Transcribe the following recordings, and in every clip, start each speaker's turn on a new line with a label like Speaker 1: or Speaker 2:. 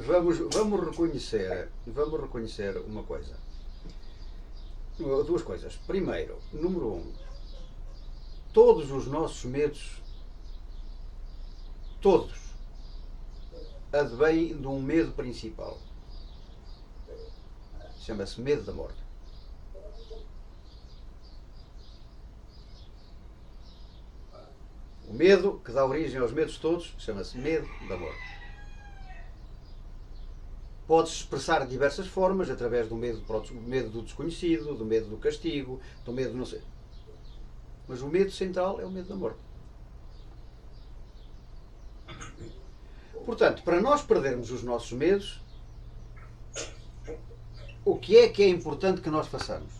Speaker 1: vamos reconhecer uma coisa. Duas coisas. Primeiro, número um, todos os nossos medos, todos, advêm de um medo principal. Chama-se medo da morte. O medo que dá origem aos medos todos chama-se medo da morte. Pode-se expressar de diversas formas, através do medo do desconhecido, do medo do castigo, do medo não sei. Mas o medo central é o medo da morte. Portanto, para nós perdermos os nossos medos, o que é importante que nós façamos?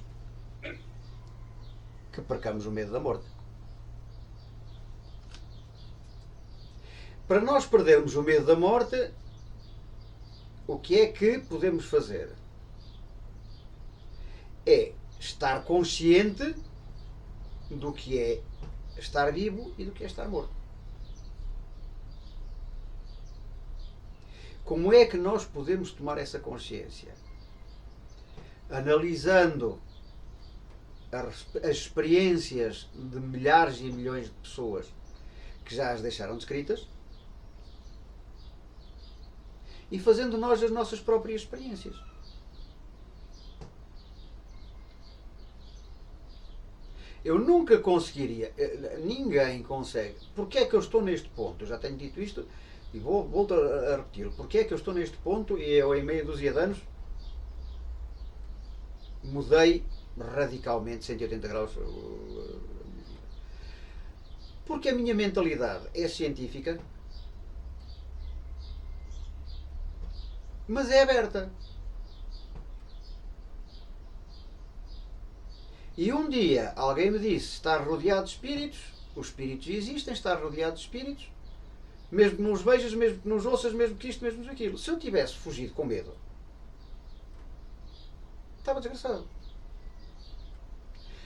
Speaker 1: Que percamos o medo da morte. Para nós perdermos o medo da morte, o que é que podemos fazer? É estar consciente do que é estar vivo e do que é estar morto. Como é que nós podemos tomar essa consciência? Analisando as experiências de milhares e milhões de pessoas que já as deixaram descritas e fazendo nós as nossas próprias experiências. Eu nunca conseguiria, ninguém consegue. Porquê é que eu estou neste ponto? Eu já tenho dito isto e volto a repeti-lo. Porquê é que eu estou neste ponto e eu em meia dúzia de anos mudei radicalmente 180 graus? Porque a minha mentalidade é científica, mas é aberta. E um dia alguém me disse: estar rodeado de espíritos, os espíritos existem, estar rodeado de espíritos, mesmo que não os vejas, mesmo que não os ouças, mesmo que isto, mesmo que aquilo. Se eu tivesse fugido com medo, estava desgraçado.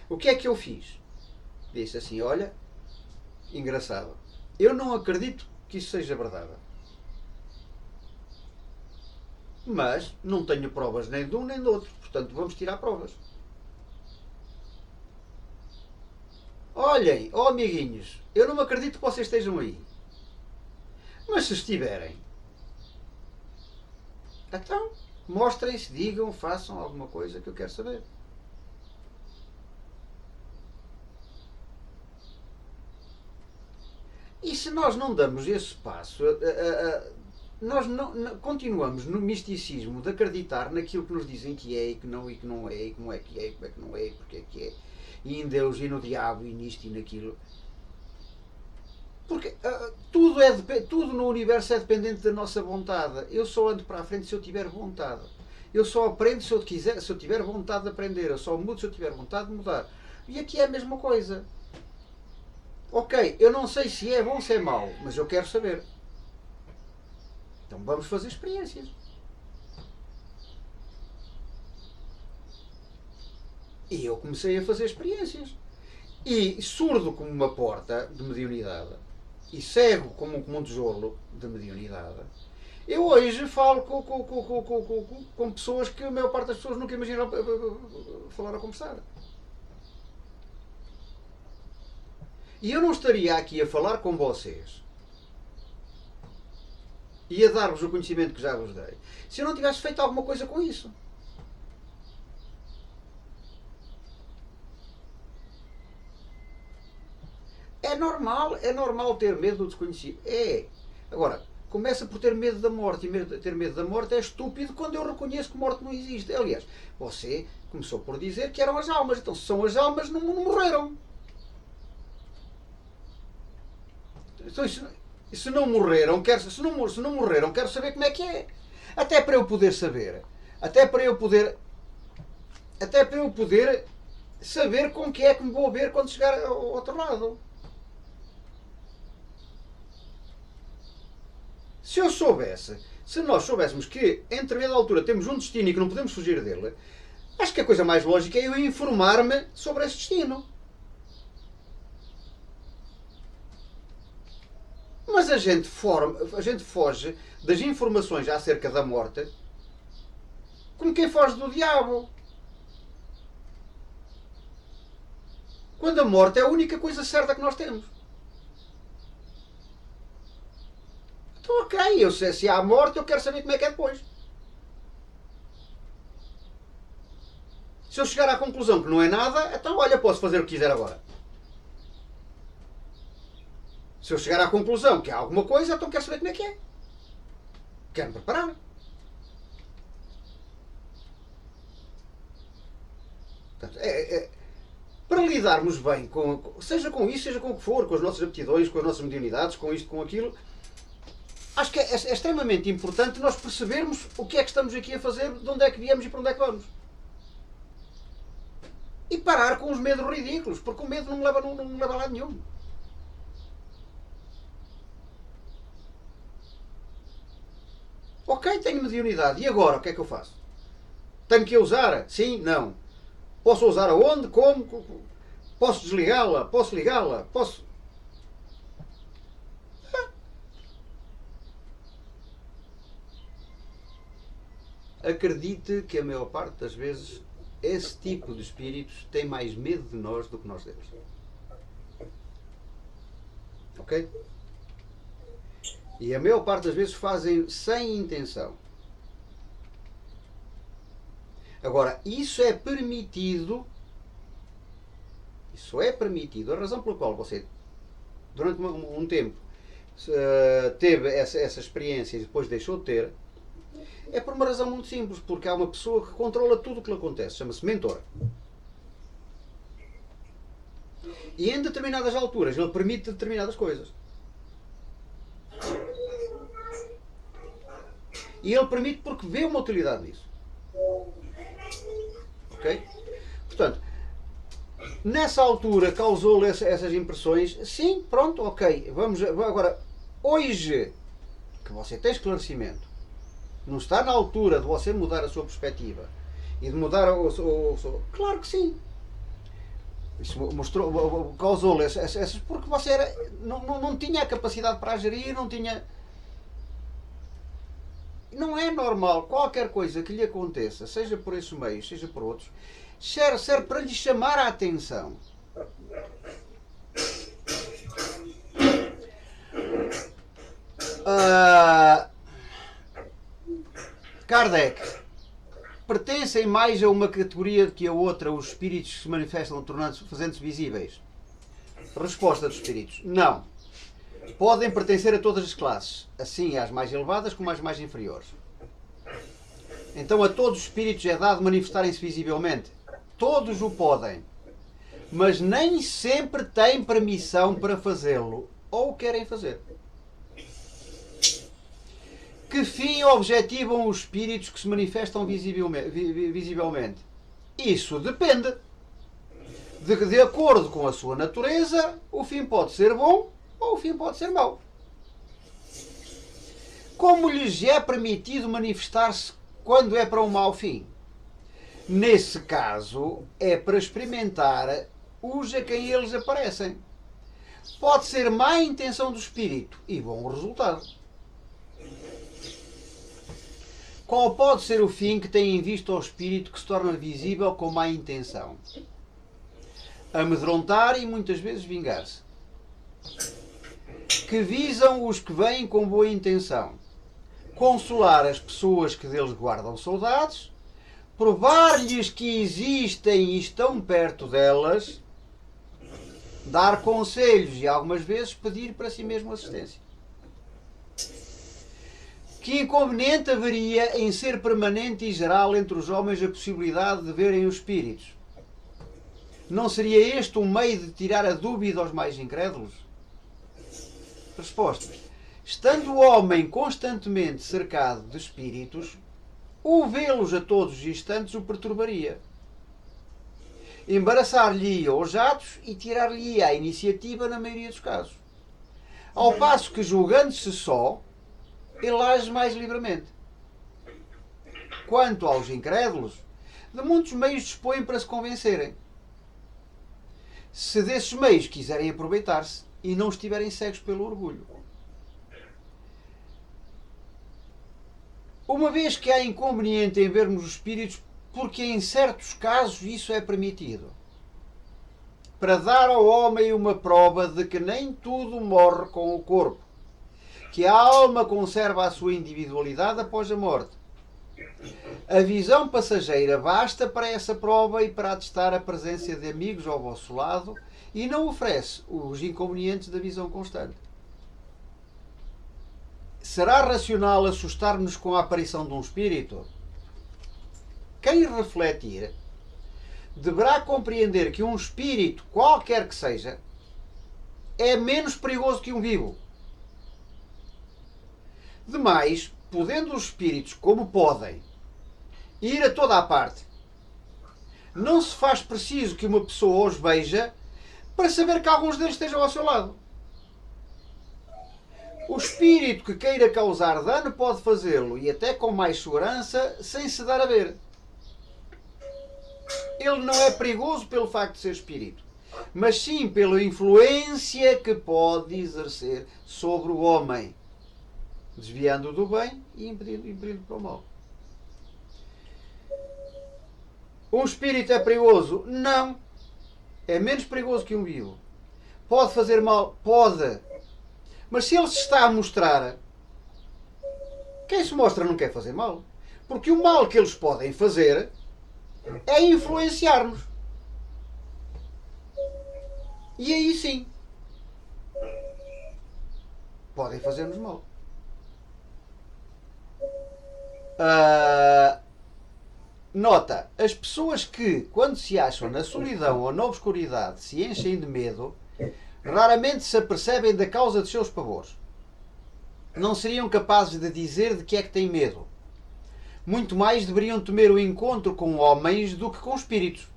Speaker 1: O que é que eu fiz? Disse assim: olha, engraçado, eu não acredito que isso seja verdade, mas não tenho provas nem de um nem do outro, portanto vamos tirar provas. Olhem, amiguinhos, eu não acredito que vocês estejam aí, mas se estiverem, então mostrem-se, digam, façam alguma coisa que eu quero saber. E se nós não damos esse passo, nós continuamos no misticismo de acreditar naquilo que nos dizem que é e que não é, e como é que é, e como é que não é, e porque é que é, e em Deus e no diabo e nisto e naquilo. Porque tudo no universo é dependente da nossa vontade. Eu só ando para a frente se eu tiver vontade. Eu só aprendo se eu tiver vontade de aprender. Eu só mudo se eu tiver vontade de mudar. E aqui é a mesma coisa. Ok, eu não sei se é bom ou se é mau, mas eu quero saber. Então vamos fazer experiências. E eu comecei a fazer experiências. E surdo como uma porta de mediunidade, e cego como um tijolo de mediunidade, eu hoje falo com pessoas que a maior parte das pessoas nunca imaginaram falar ou conversar. E eu não estaria aqui a falar com vocês e a dar-vos o conhecimento que já vos dei se eu não tivesse feito alguma coisa com isso. É normal ter medo do desconhecido. É. Agora, começa por ter medo da morte. E ter medo da morte é estúpido quando eu reconheço que morte não existe. Aliás, você começou por dizer que eram as almas. Então, se são as almas, não morreram. Então, se não morreram, se não morreram, quero saber como é que é. Até para eu poder saber. Até para eu poder saber com que é que me vou ver quando chegar ao outro lado. Se eu soubesse, se nós soubéssemos que em determinada altura temos um destino e que não podemos fugir dele, acho que a coisa mais lógica é eu informar-me sobre esse destino. Mas a gente foge das informações acerca da morte como quem foge do diabo. Quando a morte é a única coisa certa que nós temos. Então, ok, eu sei, se há morte, eu quero saber como é que é depois. Se eu chegar à conclusão que não é nada, então olha, posso fazer o que quiser agora. Se eu chegar à conclusão que há alguma coisa, então quero saber como é que é. Quero me preparar. Portanto, para lidarmos bem seja com isso, seja com o que for, com as nossas aptidões, com as nossas mediunidades, com isto, com aquilo, acho que é extremamente importante nós percebermos o que é que estamos aqui a fazer, de onde é que viemos e para onde é que vamos. E parar com os medos ridículos, porque o medo não me leva a lado nenhum. Ok, tenho mediunidade. E agora, o que é que eu faço? Tenho que a usar? Sim? Não? Posso usar aonde? Como? Posso desligá-la? Posso ligá-la? Posso... Acredite que a maior parte das vezes esse tipo de espíritos tem mais medo de nós do que nós deles. Ok? E a maior parte das vezes fazem sem intenção. Agora, isso é permitido. Isso é permitido. A razão pela qual você, durante um tempo, teve essa experiência e depois deixou de ter, é por uma razão muito simples. Porque há uma pessoa que controla tudo o que lhe acontece. Chama-se mentor. E em determinadas alturas ele permite determinadas coisas. E ele permite porque vê uma utilidade nisso. Ok? Portanto, nessa altura causou-lhe essas impressões. Sim, pronto, ok. Vamos agora, hoje que você tem esclarecimento, não está na altura de você mudar a sua perspectiva e de mudar claro que sim. Isso mostrou, causou-lhe essas porque você não tinha a capacidade para gerir, não tinha. Não é normal qualquer coisa que lhe aconteça, seja por esses meios, seja por outros, serve para lhe chamar a atenção. Kardec. Pertencem mais a uma categoria do que a outra os espíritos que se manifestam fazendo-se visíveis? Resposta dos espíritos. Não. Podem pertencer a todas as classes, assim às mais elevadas como às mais inferiores. Então a todos os espíritos é dado manifestarem-se visivelmente? Todos o podem, mas nem sempre têm permissão para fazê-lo, ou querem fazer. Que fim objetivam os espíritos que se manifestam visivelmente? Isso depende. De acordo com a sua natureza, o fim pode ser bom ou o fim pode ser mau. Como lhes é permitido manifestar-se quando é para um mau fim? Nesse caso, é para experimentar os a quem eles aparecem. Pode ser má intenção do espírito e bom resultado. Qual pode ser o fim que tem em vista ao espírito que se torna visível com má intenção? Amedrontar e muitas vezes vingar-se. Que visam os que vêm com boa intenção? Consolar as pessoas que deles guardam saudades, provar-lhes que existem e estão perto delas, dar conselhos e algumas vezes pedir para si mesmo assistência. Que inconveniente haveria em ser permanente e geral entre os homens a possibilidade de verem os espíritos? Não seria este um meio de tirar a dúvida aos mais incrédulos? Resposta. Estando o homem constantemente cercado de espíritos, o vê-los a todos os instantes o perturbaria. Embaraçar-lhe-ia os atos e tirar-lhe-ia a iniciativa na maioria dos casos. Ao passo que, julgando-se só, ele age mais livremente. Quanto aos incrédulos, de muitos meios dispõem para se convencerem. Se desses meios quiserem aproveitar-se e não estiverem cegos pelo orgulho. Uma vez que há inconveniente em vermos os espíritos, porque em certos casos isso é permitido, para dar ao homem uma prova de que nem tudo morre com o corpo, que a alma conserva a sua individualidade após a morte. A visão passageira basta para essa prova e para atestar a presença de amigos ao vosso lado e não oferece os inconvenientes da visão constante. Será racional assustar-nos com a aparição de um espírito? Quem refletir deverá compreender que um espírito, qualquer que seja, é menos perigoso que um vivo. Demais, podendo os espíritos, como podem, ir a toda a parte, não se faz preciso que uma pessoa os veja para saber que alguns deles estejam ao seu lado. O espírito que queira causar dano pode fazê-lo, e até com mais segurança, sem se dar a ver. Ele não é perigoso pelo facto de ser espírito, mas sim pela influência que pode exercer sobre o homem, desviando-o do bem e impedindo para o mal. Um espírito é perigoso? Não. É menos perigoso que um vivo. Pode fazer mal? Pode. Mas se ele se está a mostrar, quem se mostra não quer fazer mal. Porque o mal que eles podem fazer é influenciar-nos. E aí sim, podem fazer-nos mal. Nota, as pessoas que, quando se acham na solidão ou na obscuridade, se enchem de medo, raramente se apercebem da causa dos seus pavores. Não seriam capazes de dizer de que é que têm medo. Muito mais deveriam temer o encontro com homens do que com espíritos.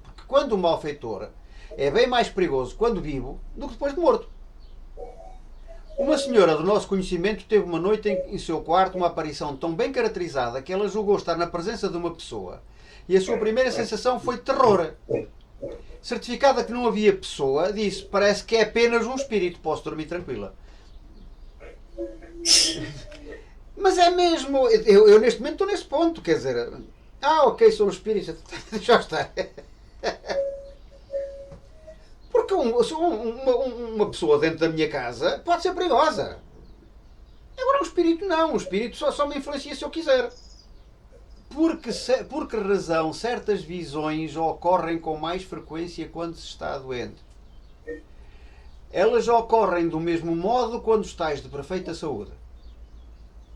Speaker 1: Porque quando o malfeitor é bem mais perigoso quando vivo do que depois de morto. Uma senhora do nosso conhecimento teve uma noite em seu quarto uma aparição tão bem caracterizada que ela julgou estar na presença de uma pessoa. E a sua primeira sensação foi terror. Certificada que não havia pessoa, disse: parece que é apenas um espírito, posso dormir tranquila. Mas é mesmo, eu neste momento estou nesse ponto, quer dizer, ok, sou um espírito, já está. Porque uma pessoa dentro da minha casa pode ser perigosa. Agora um espírito não, um espírito só me influencia se eu quiser. Por que razão certas visões ocorrem com mais frequência quando se está doente? Elas ocorrem do mesmo modo quando estás de perfeita saúde.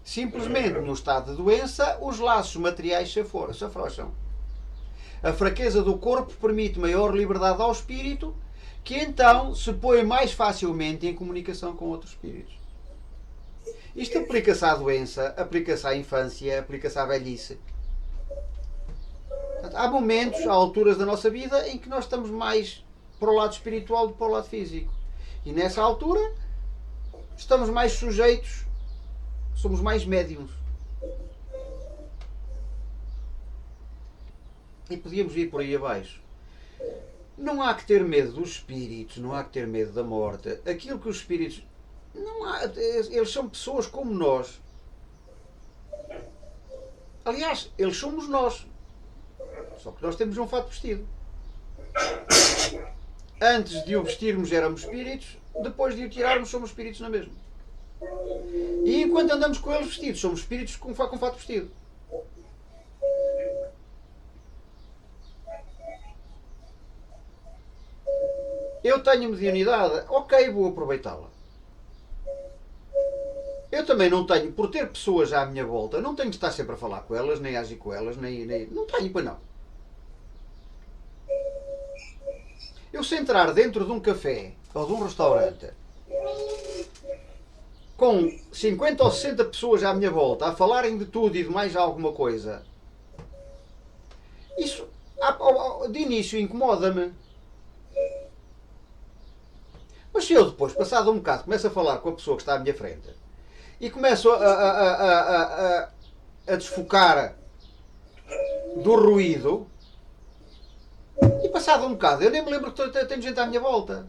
Speaker 1: Simplesmente, no estado de doença, os laços materiais se afrouxam. A fraqueza do corpo permite maior liberdade ao espírito, que então se põe mais facilmente em comunicação com outros espíritos. Isto aplica-se à doença, aplica-se à infância, aplica-se à velhice. Há momentos, há alturas da nossa vida em que nós estamos mais para o lado espiritual do que para o lado físico. E nessa altura estamos mais sujeitos, somos mais médiums. E podíamos ir por aí abaixo. Não há que ter medo dos espíritos, não há que ter medo da morte. Aquilo que os espíritos... não há, eles são pessoas como nós. Aliás, eles somos nós. Só que nós temos um fato vestido. Antes de o vestirmos éramos espíritos, depois de o tirarmos somos espíritos na mesma. E enquanto andamos com eles vestidos, somos espíritos com fato vestido. Eu tenho mediunidade, ok, vou aproveitá-la. Eu também não tenho, por ter pessoas à minha volta, não tenho de estar sempre a falar com elas, nem a agir com elas, nem não tenho, pois não. Eu se entrar dentro de um café ou de um restaurante com 50 ou 60 pessoas à minha volta a falarem de tudo e de mais alguma coisa, isso de início incomoda-me. Mas se eu depois, passado um bocado, começo a falar com a pessoa que está à minha frente e começo a desfocar do ruído, e passado um bocado, eu nem me lembro que tenho gente à minha volta.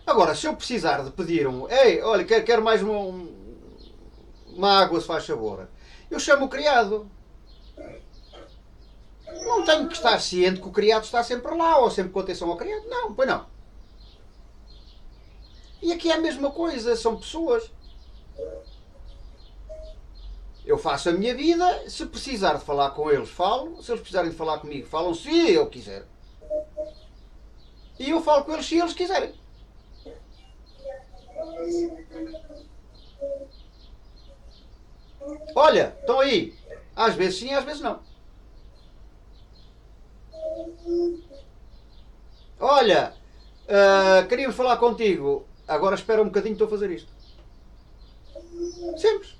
Speaker 1: Agora, se eu precisar de pedir ei, olha, quero mais uma água, se faz favor. Eu chamo o criado. Não tenho que estar ciente que o criado está sempre lá, ou sempre com atenção ao criado. Não, pois não. E aqui é a mesma coisa, são pessoas. Eu faço a minha vida, se precisar de falar com eles, falo. Se eles precisarem de falar comigo, falam se eu quiser. E eu falo com eles se eles quiserem. Olha, estão aí. Às vezes sim, às vezes não. Olha, queríamos falar contigo. Agora espera um bocadinho, estou a fazer isto. Simples.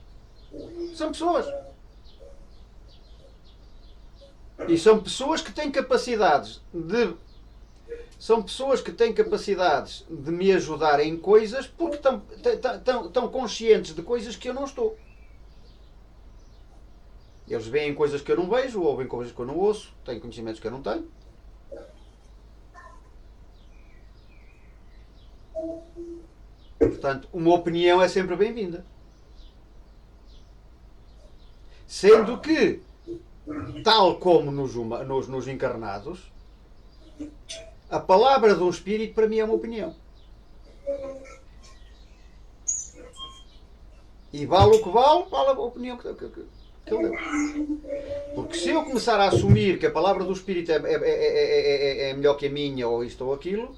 Speaker 1: São pessoas. E são pessoas que têm capacidades de. São pessoas que têm capacidades de me ajudar em coisas porque estão conscientes de coisas que eu não estou. Eles veem coisas que eu não vejo, ouvem coisas que eu não ouço, têm conhecimentos que eu não tenho. Portanto, uma opinião é sempre bem-vinda. Sendo que, tal como nos encarnados, a palavra de um espírito para mim é uma opinião. E vale o que vale a opinião que ele deu. Porque se eu começar a assumir que a palavra do espírito é melhor que a minha, ou isto ou aquilo,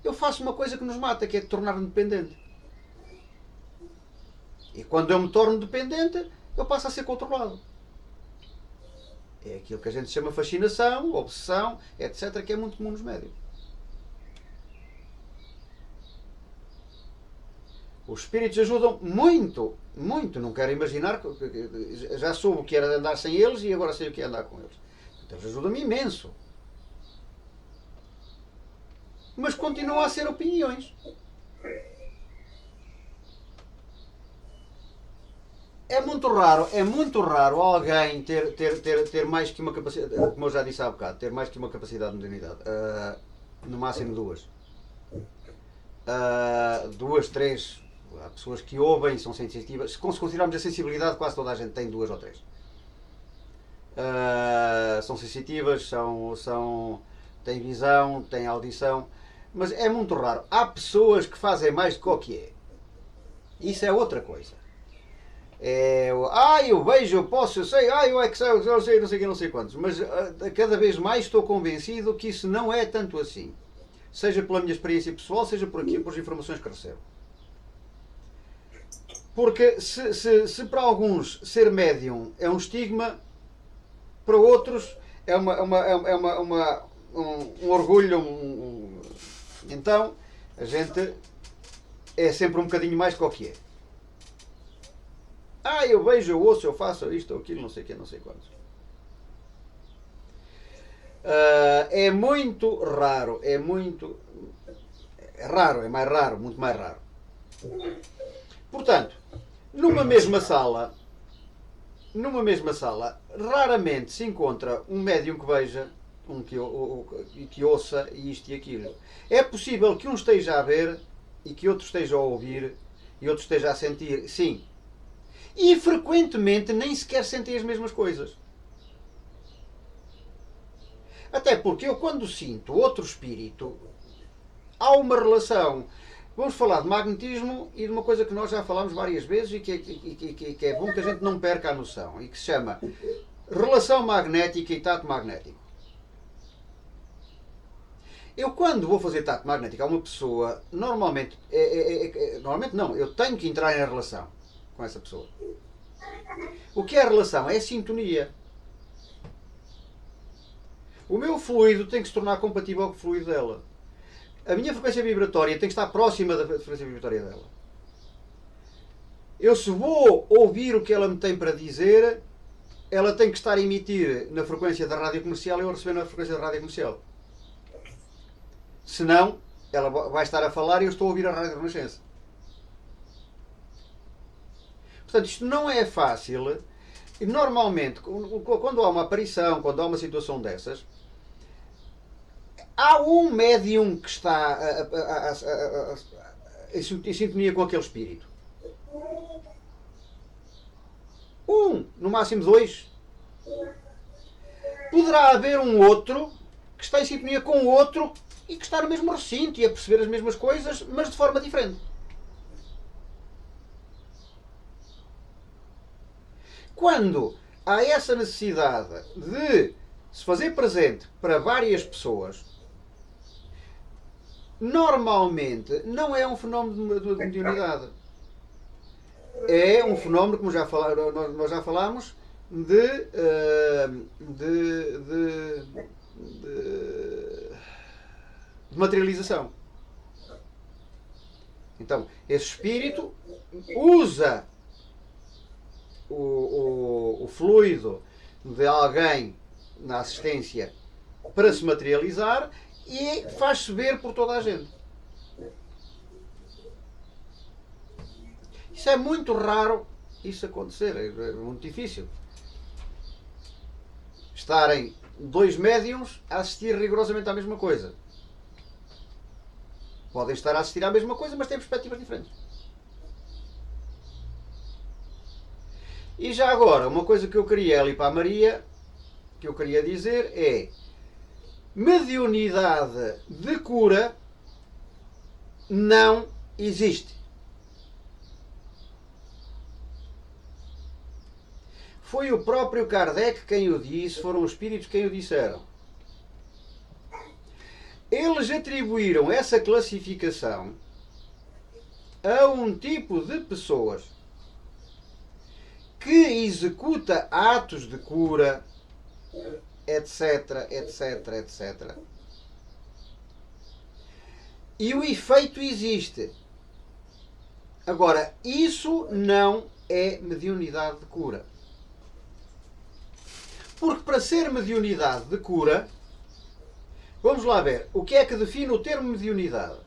Speaker 1: eu faço uma coisa que nos mata, que é tornar-me dependente. E quando eu me torno dependente, eu passo a ser controlado. É aquilo que a gente chama fascinação, obsessão, etc., que é muito comum nos médios. Os espíritos ajudam muito, muito. Não quero imaginar, já soube o que era andar sem eles e agora sei o que é andar com eles. Então eles ajudam-me imenso. Mas continuam a ser opiniões. É muito raro alguém ter mais que uma capacidade, como eu já disse há bocado, ter mais que uma capacidade de modernidade. No máximo duas. Duas, três. Há pessoas que ouvem, são sensitivas. Se considerarmos a sensibilidade, quase toda a gente tem duas ou três. São sensitivas, têm visão, têm audição. Mas é muito raro. Há pessoas que fazem mais do que o que é. Isso é outra coisa. Eu vejo, eu posso, eu sei, eu é que sei, eu sei, não sei que, não sei quantos. Mas cada vez mais estou convencido que isso não é tanto assim. Seja pela minha experiência pessoal, seja por as informações que recebo. Porque se para alguns ser médium é um estigma, para outros é um orgulho. Então, a gente é sempre um bocadinho mais do que é. Eu vejo, eu ouço, eu faço isto ou aquilo, não sei o que, não sei quantos. É muito raro, é mais raro, muito mais raro. Portanto, numa mesma sala, raramente se encontra um médium que veja, que ouça isto e aquilo. É possível que um esteja a ver e que outro esteja a ouvir e outro esteja a sentir, sim. E frequentemente nem sequer sentem as mesmas coisas. Até porque eu, quando sinto outro espírito, há uma relação. Vamos falar de magnetismo e de uma coisa que nós já falámos várias vezes e que é bom que a gente não perca a noção. E que se chama relação magnética e tato magnético. Eu, quando vou fazer tato magnético a uma pessoa, normalmente não, eu tenho que entrar em relação com essa pessoa. O que é a relação? É a sintonia. O meu fluido tem que se tornar compatível com o fluido dela. A minha frequência vibratória tem que estar próxima da frequência vibratória dela. Eu, se vou ouvir o que ela me tem para dizer, ela tem que estar a emitir na frequência da rádio comercial e eu receber na frequência da rádio comercial. Senão, ela vai estar a falar e eu estou a ouvir a rádio Renascença. Portanto, isto não é fácil. E normalmente, quando há uma aparição, quando há uma situação dessas, há um médium que está em sintonia com aquele espírito. um, no máximo dois. Poderá haver um outro que está em sintonia com o outro e que está no mesmo recinto e a perceber as mesmas coisas, mas de forma diferente. Quando há essa necessidade de se fazer presente para várias pessoas, normalmente não é um fenómeno de mediunidade. É um fenómeno, como nós já falámos, de materialização. Então, esse espírito usa o fluido de alguém na assistência para se materializar e faz-se ver por toda a gente. Isso é muito raro isso acontecer, é muito difícil. Estarem dois médiums a assistir rigorosamente à mesma coisa. Podem estar a assistir à mesma coisa, mas têm perspectivas diferentes. E já agora, uma coisa que eu queria ali para a Maria, que eu queria dizer é: mediunidade de cura não existe. Foi o próprio Kardec quem o disse, foram os espíritos quem o disseram. Eles atribuíram essa classificação a um tipo de pessoas que executa atos de cura, etc, etc, etc. E o efeito existe. Agora, isso não é mediunidade de cura. Porque para ser mediunidade de cura, vamos lá ver, o que é que define o termo mediunidade?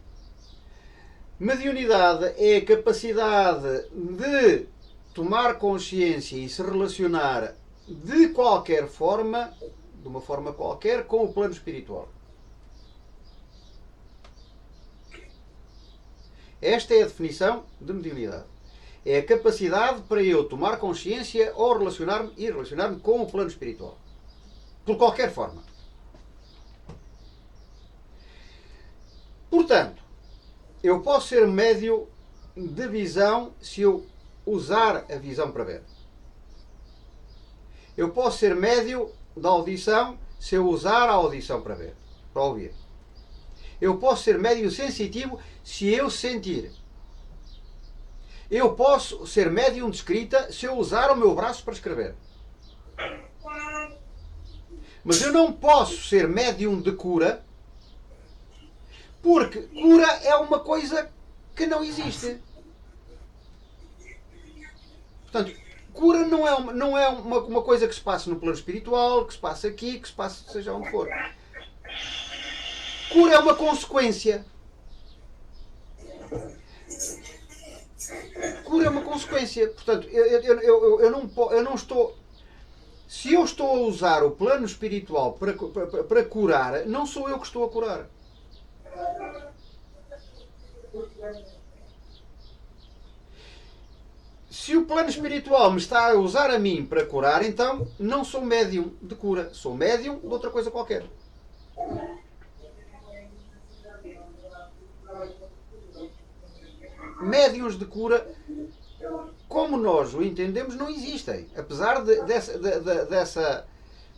Speaker 1: Mediunidade é a capacidade de tomar consciência e se relacionar de qualquer forma, de uma forma qualquer, com o plano espiritual. Esta é a definição de mediunidade. É a capacidade para eu tomar consciência ou relacionar-me com o plano espiritual. Por qualquer forma. Portanto, eu posso ser médio de visão se eu usar a visão para ver. Eu posso ser médio da audição se eu usar a audição para ver, para ouvir. Eu posso ser médio sensitivo se eu sentir. Eu posso ser médium de escrita se eu usar o meu braço para escrever. Mas eu não posso ser médium de cura, porque cura é uma coisa que não existe. Portanto, cura não é uma coisa que se passa no plano espiritual, que se passa aqui, que se passa seja onde for. Cura é uma consequência. Cura é uma consequência. Portanto, eu não estou... Se eu estou a usar o plano espiritual para curar, não sou eu que estou a curar. Se o plano espiritual me está a usar a mim para curar, então não sou médium de cura. Sou médium de outra coisa qualquer. Médiuns de cura, como nós o entendemos, não existem. Apesar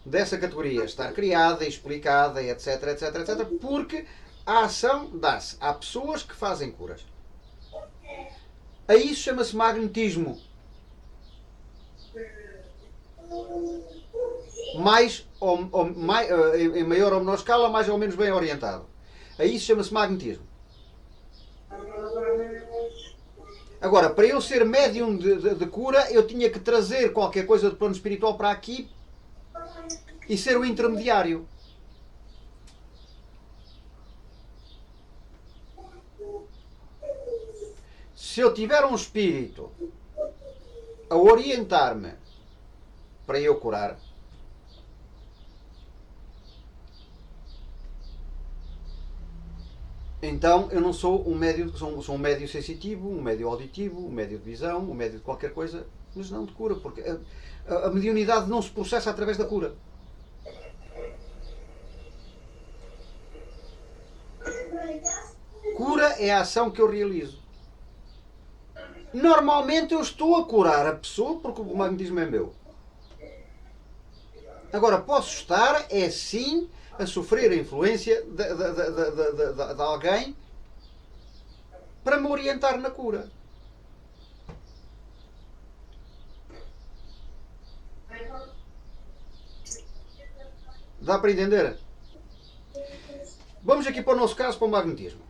Speaker 1: dessa categoria estar criada, explicada, etc, etc, etc, porque a ação dá-se. Há pessoas que fazem curas. A isso chama-se magnetismo. Em maior ou menor escala, mais ou menos bem orientado. A isso chama-se magnetismo. Agora, para eu ser médium de cura, eu tinha que trazer qualquer coisa do plano espiritual para aqui e ser o intermediário. Se eu tiver um espírito a orientar-me para eu curar, então eu sou um médio sensitivo, um médio auditivo, um médio de visão, um médio de qualquer coisa mas não de cura, porque a mediunidade não se processa através da cura. Cura é a ação que eu realizo. Normalmente eu estou a curar a pessoa porque o magnetismo é meu. Agora, posso estar, é sim, a sofrer a influência de alguém para me orientar na cura. Dá para entender? Vamos aqui para o nosso caso, para o magnetismo.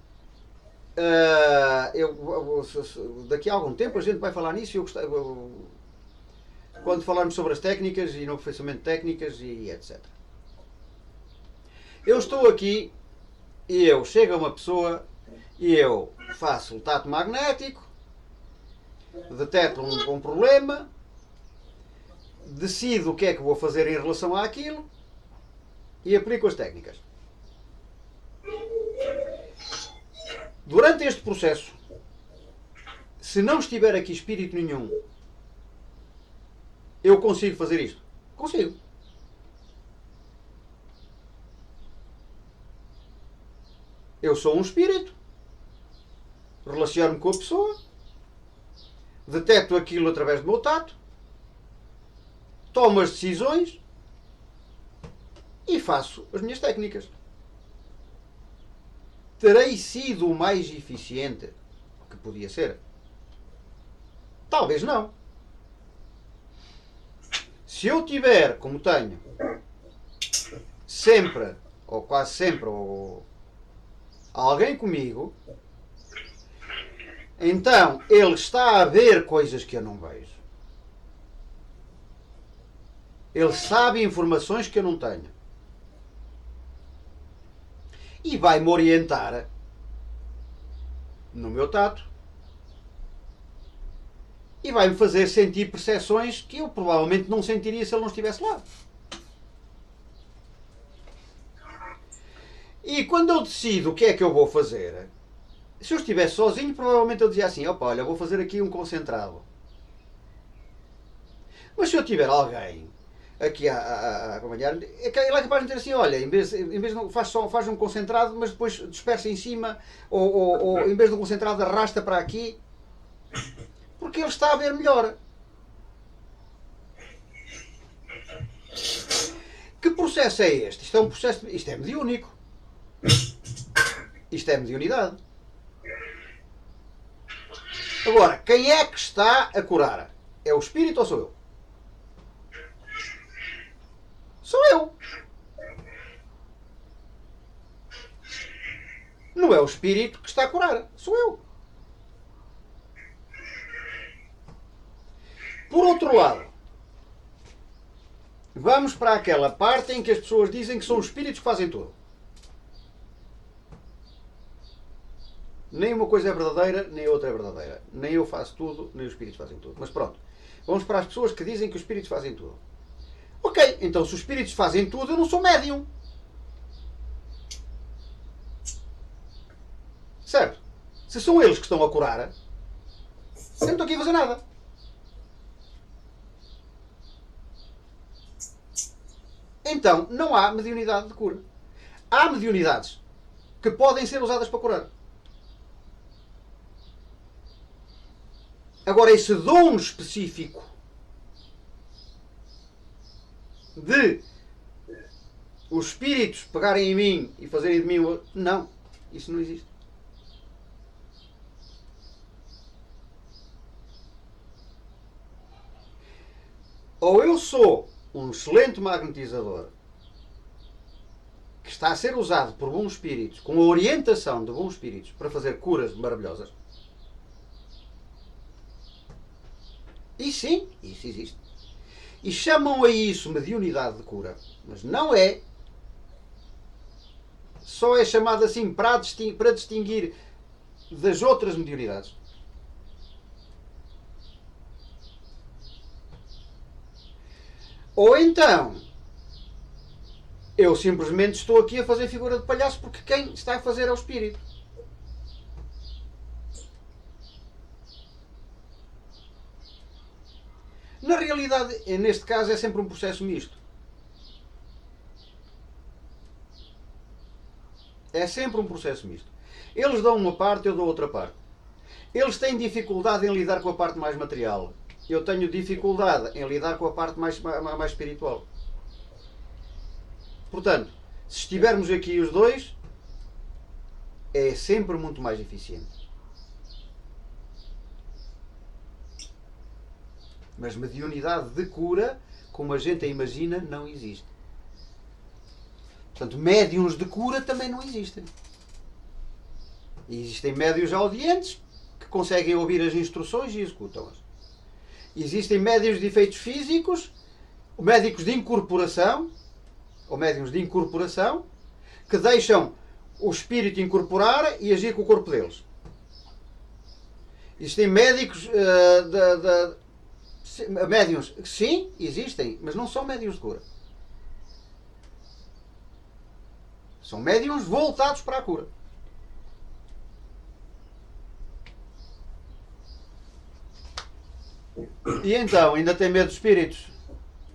Speaker 1: Daqui a algum tempo a gente vai falar nisso e quando falarmos sobre as técnicas e no aperfeiçoamento de técnicas e etc. Eu estou aqui e eu chego a uma pessoa e eu faço o tato magnético, deteto um problema, decido o que é que vou fazer em relação àquilo e aplico as técnicas. Durante este processo, se não estiver aqui espírito nenhum, eu consigo fazer isto? Consigo. Eu sou um espírito, relaciono-me com a pessoa, deteto aquilo através do meu tato, tomo as decisões e faço as minhas técnicas. Terei sido o mais eficiente que podia ser? Talvez não. Se eu tiver, como tenho, sempre, ou quase sempre, ou alguém comigo, então ele está a ver coisas que eu não vejo. Ele sabe informações que eu não tenho. E vai-me orientar no meu tato. E vai-me fazer sentir percepções que eu provavelmente não sentiria se ele não estivesse lá. E quando eu decido o que é que eu vou fazer, se eu estivesse sozinho, provavelmente eu dizia assim: opa, olha, vou fazer aqui um concentrado. Mas se eu tiver alguém aqui a acompanhar, ele é capaz de dizer assim: olha, em vez de faz um concentrado, mas depois dispersa em cima, ou em vez de um concentrado arrasta para aqui, porque ele está a ver melhor. Que processo é este? Isto é um processo, isto é mediúnico. Isto é mediunidade. Agora, quem é que está a curar? É o espírito ou sou eu? Sou eu. Não é o espírito que está a curar, sou eu. Por outro lado, vamos para aquela parte em que as pessoas dizem que são os espíritos que fazem tudo. Nem uma coisa é verdadeira, nem a outra é verdadeira. Nem eu faço tudo, nem os espíritos fazem tudo. Mas pronto, vamos para as pessoas que dizem que os espíritos fazem tudo. Ok, então se os espíritos fazem tudo, eu não sou médium. Certo? Se são eles que estão a curar, eu não estou aqui a fazer nada. Então, não há mediunidade de cura. Há mediunidades que podem ser usadas para curar. Agora, esse dom específico de os espíritos pegarem em mim e fazerem de mim... Não, isso não existe. Ou eu sou um excelente magnetizador que está a ser usado por bons espíritos, com a orientação de bons espíritos para fazer curas maravilhosas. E sim, isso existe. E chamam a isso mediunidade de cura. Mas não é. Só é chamado assim para distinguir das outras mediunidades. Ou então, eu simplesmente estou aqui a fazer figura de palhaço porque quem está a fazer é o espírito. Na realidade, neste caso, é sempre um processo misto. É sempre um processo misto. Eles dão uma parte, eu dou outra parte. Eles têm dificuldade em lidar com a parte mais material. Eu tenho dificuldade em lidar com a parte mais espiritual. Portanto, se estivermos aqui os dois, é sempre muito mais eficiente. Mas mediunidade de cura, como a gente a imagina, não existe. Portanto, médiuns de cura também não existem. E existem médiuns audientes que conseguem ouvir as instruções e executam-as. Existem médiuns de efeitos físicos, médicos de incorporação, ou médiuns de incorporação, que deixam o espírito incorporar e agir com o corpo deles. Existem médicos médiuns, sim, existem, mas não são médiuns de cura. São médiuns voltados para a cura. E então, ainda tem medo dos espíritos?